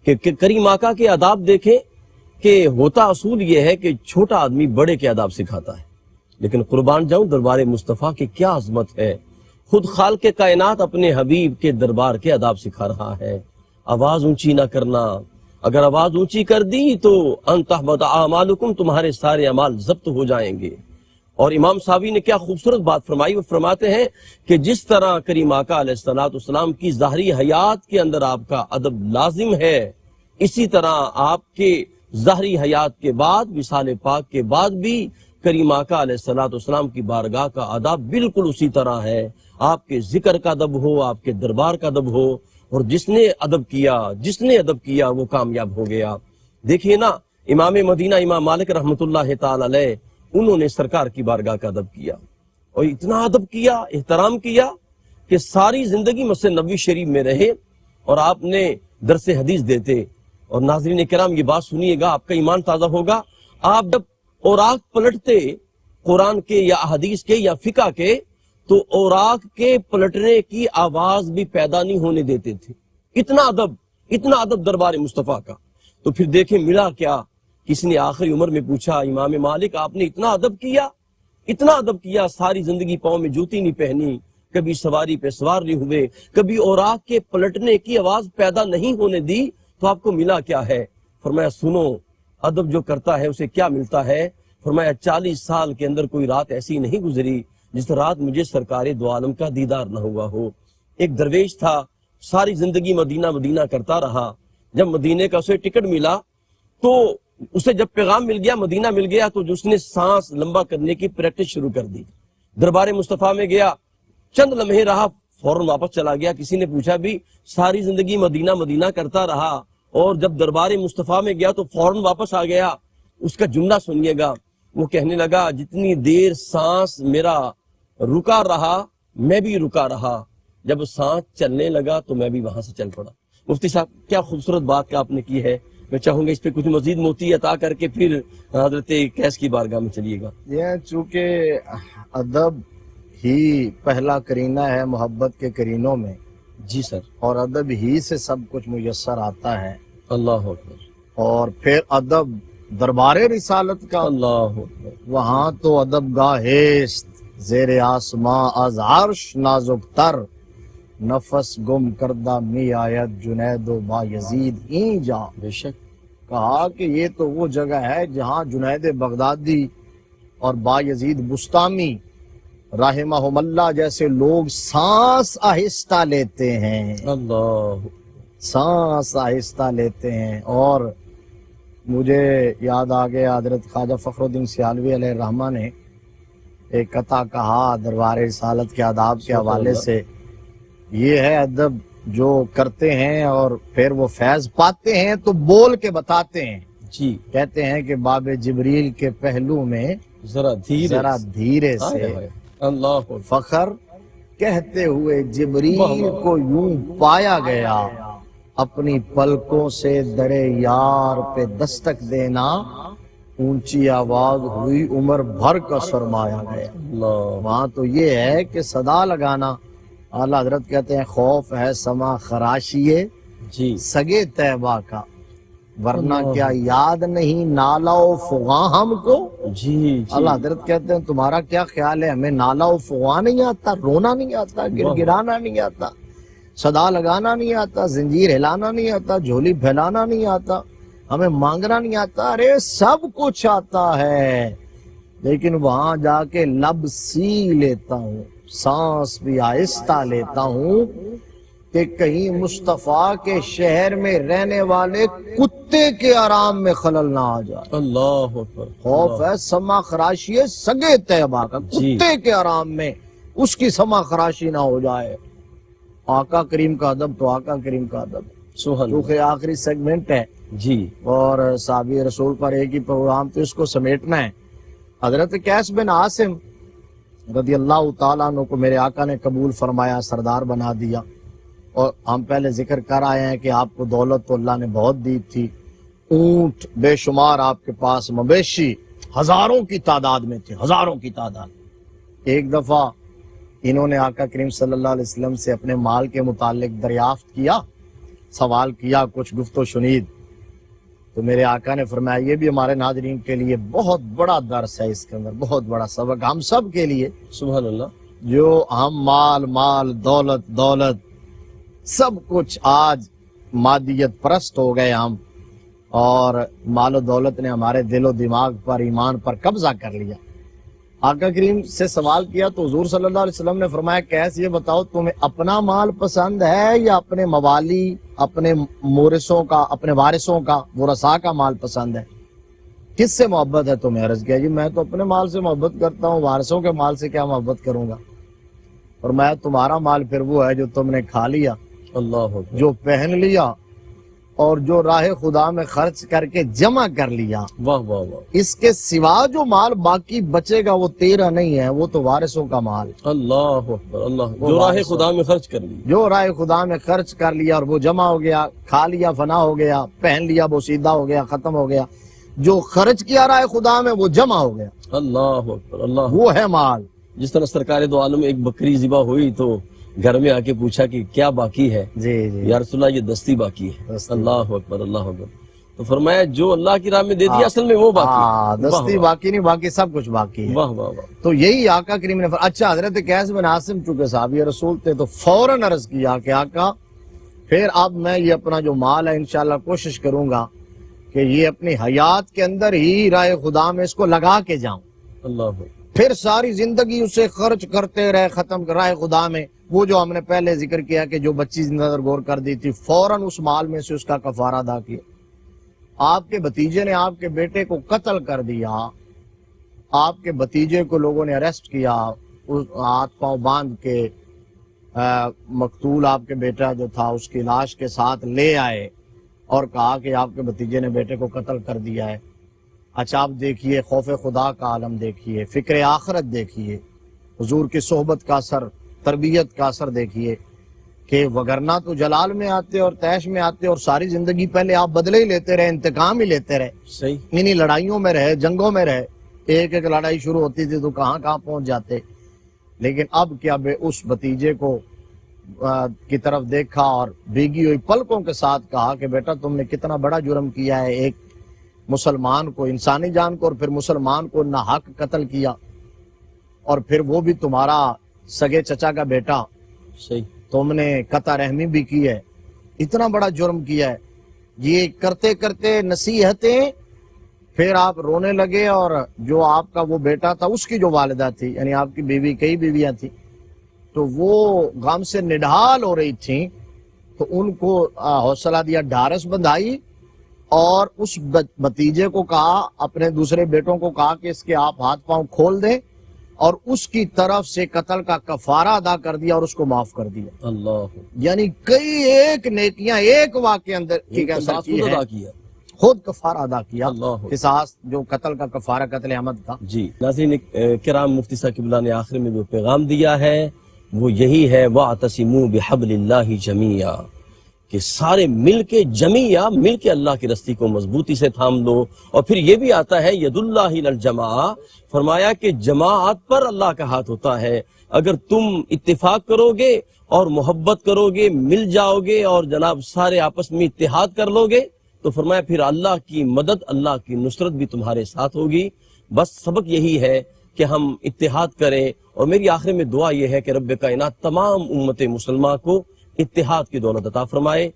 کہ کریم آقا کے آداب دیکھیں کہ ہوتا اصول یہ ہے کہ چھوٹا آدمی بڑے کے آداب سکھاتا ہے، لیکن قربان جاؤں دربار مصطفیٰ کی کیا عظمت ہے، خود خالق کائنات اپنے حبیب کے دربار کے آداب سکھا رہا ہے۔ آواز اونچی نہ کرنا، اگر آواز اونچی کر دی تو ان تحبط اعمالکم، تمہارے سارے اعمال ضبط ہو جائیں گے۔ اور امام صاحبی نے کیا خوبصورت بات فرمائی، وہ فرماتے ہیں کہ جس طرح کریم آقا علیہ السلام کی ظاہری حیات کے اندر آپ کا ادب لازم ہے، اسی طرح آپ کے ظاہری حیات کے بعد وصال پاک کے بعد بھی کریم آقا علیہ السلام کی بارگاہ کا ادب بالکل اسی طرح ہے۔ آپ کے ذکر کا ادب ہو، آپ کے دربار کا ادب ہو، اور جس نے ادب کیا وہ کامیاب ہو گیا۔ دیکھیے نا، امام مدینہ امام مالک رحمۃ اللہ تعالی علیہ، انہوں نے سرکار کی بارگاہ کا ادب کیا، اور اتنا ادب کیا، احترام کیا کہ ساری زندگی مسجد نبوی شریف میں رہے اور آپ نے درس حدیث دیتے۔ اور ناظرین کرام یہ بات سنیے گا، آپ کا ایمان تازہ ہوگا، آپ جب اوراق پلٹتے قرآن کے یا حدیث کے یا فقہ کے، تو اوراق کے پلٹنے کی آواز بھی پیدا نہیں ہونے دیتے تھے، اتنا ادب دربار مصطفیٰ کا۔ تو پھر دیکھیں ملا کیا، کسی نے آخری عمر میں پوچھا، امام مالک آپ نے اتنا ادب کیا، ساری زندگی پاؤں میں جوتی نہیں پہنی، کبھی سواری پہ سوار نہیں ہوئے، کبھی اوراق کے پلٹنے کی آواز پیدا نہیں ہونے دی، تو آپ کو ملا کیا ہے؟ فرمایا سنو، ادب جو کرتا ہے اسے کیا ملتا ہے؟ فرمایا 40 سال کے اندر کوئی رات ایسی نہیں گزری جس رات مجھے سرکار دو عالم کا دیدار نہ ہوا ہو۔ ایک درویش تھا، ساری زندگی مدینہ کرتا رہا، جب مدینے کا اسے ٹکٹ ملا تو اسے جب پیغام مل گیا، مدینہ مل گیا، تو اس نے سانس لمبا کرنے کی پریکٹس شروع کر دی۔ دربار مصطفیٰ میں گیا، چند لمحے رہا، فوراً واپس چلا گیا۔ کسی نے پوچھا بھی ساری زندگی مدینہ کرتا رہا اور جب دربار مصطفیٰ میں گیا تو فوراً واپس آ گیا؟ اس کا جملہ سنیے گا، وہ کہنے لگا جتنی دیر سانس میرا رکا رہا میں بھی رکا رہا، جب سانس چلنے لگا تو میں بھی وہاں سے چل پڑا۔ مفتی صاحب کیا خوبصورت بات آپ نے کی ہے، میں چاہوں گا اس پہ کچھ مزید موتی عطا کر کے پھر حضرت قیس کی بارگاہ میں چلیے گا۔ یہ چونکہ ادب ہی پہلا کرینہ ہے محبت کے کرینوں میں، جی سر، اور ادب ہی سے سب کچھ میسر آتا ہے، اللہ اکبر، اور پھر ادب دربار رسالت کا، اللہ اکبر، وہاں تو ادب گاہست زیر آسماں از عرش نازک تر، نفس گم کردہ می آیت جنید و با یزید این جا۔ بے شک، کہا کہ یہ تو وہ جگہ ہے جہاں جنید بغدادی اور با یزید بستامی رحمہم اللہ جیسے لوگ سانس آہستہ لیتے ہیں، اللہ، سانس آہستہ لیتے ہیں۔ اور مجھے یاد آ گیا حضرت خواجہ فخر الدین سیالوی علیہ الرحمہ نے ایک قطع کہا دربار رسالت کے آداب کے حوالے سے، یہ ہے ادب جو کرتے ہیں اور پھر وہ فیض پاتے ہیں تو بول کے بتاتے ہیں۔ جی، کہتے ہیں کہ باب جبریل کے پہلو میں ذرا دھیرے سے اللہ فخر کہتے ہوئے جبریل کو یوں پایا گیا، اپنی پلکوں سے درے یار پہ دستک دینا، اونچی آواز ہوئی عمر بھر کا سرمایا گیا۔ اللہ، وہاں تو یہ ہے کہ صدا لگانا، اعلیٰ حضرت کہتے ہیں خوف ہے سما خراشیے جی، سگے طیبہ کا، ورنہ کیا یاد نہیں نالا و فغاں ہم کو۔ جی، اللہ حضرت کہتے ہیں تمہارا کیا خیال ہے ہمیں نالا و فغاں نہیں آتا، رونا نہیں آتا، گڑگڑانا نہیں آتا، صدا لگانا نہیں آتا، زنجیر ہلانا نہیں آتا، جھولی پھیلانا نہیں آتا، ہمیں مانگنا نہیں آتا؟ ارے سب کچھ آتا ہے، لیکن وہاں جا کے لب سی لیتا ہوں، سانس بھی آہستہ لیتا ہوں کہ کہیں مصطفیٰ کے شہر میں رہنے والے کتے کے آرام میں خلل نہ آ جائے۔ اللہ اکبر، خوف ہے سما خراشی سگے طیبہ کا، کتے کے آرام میں اس کی سما خراشی نہ ہو جائے۔ آقا کریم کا ادب تو آقا کریم کا ادب، سبحان اللہ، کیونکہ آخری سیگمنٹ ہے جی، اور صحابی رسول پر ایک ہی پروگرام تو اس کو سمیٹنا ہے۔ حضرت قیس بن عاصم رضی اللہ تعالیٰ عنہ کو میرے آقا نے قبول فرمایا، سردار بنا دیا، اور ہم پہلے ذکر کر آئے ہیں کہ آپ کو دولت تو اللہ نے بہت دی تھی، اونٹ بے شمار آپ کے پاس، مویشی ہزاروں کی تعداد میں تھے، ہزاروں کی تعداد۔ ایک دفعہ انہوں نے آقا کریم صلی اللہ علیہ وسلم سے اپنے مال کے متعلق دریافت کیا سوال کیا کچھ گفت و شنید، تو میرے آقا نے فرمایا یہ بھی ہمارے ناظرین کے لیے بہت بڑا درس ہے، اس کے اندر بہت بڑا سبق ہم سب کے لیے، سبحان اللہ. جو ہم مال دولت سب کچھ آج مادیت پرست ہو گئے ہم، اور مال و دولت نے ہمارے دل و دماغ پر ایمان پر قبضہ کر لیا. آقا کریم سے سوال کیا تو حضور صلی اللہ علیہ وسلم نے فرمایا کیسے، یہ بتاؤ تمہیں اپنا مال پسند ہے یا اپنے موالی، اپنے مورثوں کا، اپنے وارثوں کا، ورثاء کا مال پسند ہے؟ کس سے محبت ہے تمہیں؟ عرض کیا جی میں تو اپنے مال سے محبت کرتا ہوں، وارثوں کے مال سے کیا محبت کروں گا؟ فرمایا تمہارا مال پھر وہ ہے جو تم نے کھا لیا، اللہ اکبر. جو پہن لیا، اور جو راہ خدا میں خرچ کر کے جمع کر لیا. واہ واہ واہ. اس کے سوا جو مال باقی بچے گا وہ تیرا نہیں ہے، وہ تو وارثوں کا مال. اللہ اکبر. اللہ. وہ جو راہ وارث خدا میں خرچ کر لی. جو راہ خدا میں خرچ کر لیا اور وہ جمع ہو گیا، کھا لیا فنا ہو گیا، پہن لیا بوسیدہ ہو گیا، ختم ہو گیا. جو خرچ کیا راہ خدا میں وہ جمع ہو گیا، اللہ اکبر. اللہ. وہ ہے مال. جس طرح سرکار دو عالم ایک بکری ذبح ہوئی تو گھر میں آ کے پوچھا کہ کیا باقی ہے؟ جی جی یا رسول اللہ یہ دستی باقی ہے. دستی. اللہ اکبر. اللہ اکبر. تو فرمایا جو اللہ کی راہ میں دے دیا اصل میں وہ باقی ہاں، ہے. دستی باقی نہیں، باقی سب کچھ باقی ہے. واہ واہ واہ. تو یہی آقا کریم نے اچھا حضرت قیس بن عاصم چونکہ صحابی رسول تھے تو فوراً عرض کیا کہ آقا پھر اب میں یہ اپنا جو مال ہے انشاءاللہ کوشش کروں گا کہ یہ اپنی حیات کے اندر ہی راہ خدا میں اس کو لگا کے جاؤں. اللہ اکبر. پھر ساری زندگی اسے خرچ کرتے رہے، ختم کر راہ خدا میں. وہ جو ہم نے پہلے ذکر کیا کہ جو بچی نظر گور کر دی تھی، فوراً اس مال میں سے اس کا کفارہ ادا کیا. آپ کے بھتیجے نے آپ کے بیٹے کو قتل کر دیا، آپ کے بھتیجے کو لوگوں نے اریسٹ کیا، اس ہاتھ پاؤں باندھ کے مقتول آپ کے بیٹا جو تھا اس کی لاش کے ساتھ لے آئے اور کہا کہ آپ کے بھتیجے نے بیٹے کو قتل کر دیا ہے. اچھا آپ دیکھیے خوف خدا کا عالم دیکھیے، فکر آخرت دیکھیے، حضور کی صحبت کا اثر، تربیت کا اثر دیکھیے کہ وگرنہ تو جلال میں آتے اور تیش میں آتے اور ساری زندگی پہلے آپ بدلے ہی لیتے رہے، انتقام ہی لیتے رہے، صحیح. انہی لڑائیوں میں رہے، جنگوں میں رہے. ایک ایک لڑائی شروع ہوتی تھی تو کہاں کہاں پہنچ جاتے. لیکن اب کیا بے اس بھتیجے کو کی طرف دیکھا اور بھیگی ہوئی پلکوں کے ساتھ کہا کہ بیٹا تم نے کتنا بڑا جرم کیا ہے، ایک مسلمان کو، انسانی جان کو، اور پھر مسلمان کو ناحق قتل کیا، اور پھر وہ بھی تمہارا سگے چچا کا بیٹا. صحیح. تم نے قطع رحمی بھی کی ہے، اتنا بڑا جرم کیا ہے. یہ کرتے کرتے نصیحتیں پھر آپ رونے لگے، اور جو آپ کا وہ بیٹا تھا اس کی جو والدہ تھی، یعنی آپ کی بیوی، کئی بیویاں تھیں، تو وہ غم سے نڈھال ہو رہی تھیں، تو ان کو حوصلہ دیا، ڈھارس بندھائی، اور اس بھتیجے کو کہا، اپنے دوسرے بیٹوں کو کہا کہ اس کے آپ ہاتھ پاؤں کھول دیں، اور اس کی طرف سے قتل کا کفارہ ادا کر دیا اور اس کو معاف کر دیا. اللہ. یعنی کئی ایک نیکیاں ایک واقعے اندر کی ادا کیا، خود کفارہ ادا کیا. اللہ. قصاص جو قتل کا کفارہ قتل احمد کا. جی ناظرین کرام، مفتی صاحب قبلہ نے آخر میں جو پیغام دیا ہے وہ یہی ہے، وَاعْتَصِمُوا بِحَبْلِ اللَّهِ جَمِيعًا، کہ سارے مل کے اللہ کی رسی کو مضبوطی سے تھام لو. اور پھر یہ بھی آتا ہے ید اللہ الجماع، فرمایا کہ جماعت پر اللہ کا ہاتھ ہوتا ہے. اگر تم اتفاق کرو گے اور محبت کرو گے، مل جاؤ گے اور جناب سارے آپس میں اتحاد کر لو گے، تو فرمایا پھر اللہ کی مدد، اللہ کی نصرت بھی تمہارے ساتھ ہوگی. بس سبق یہی ہے کہ ہم اتحاد کریں. اور میری آخر میں دعا یہ ہے کہ رب کائنات تمام امت مسلمہ کو اتحاد کی دولت عطا فرمائے.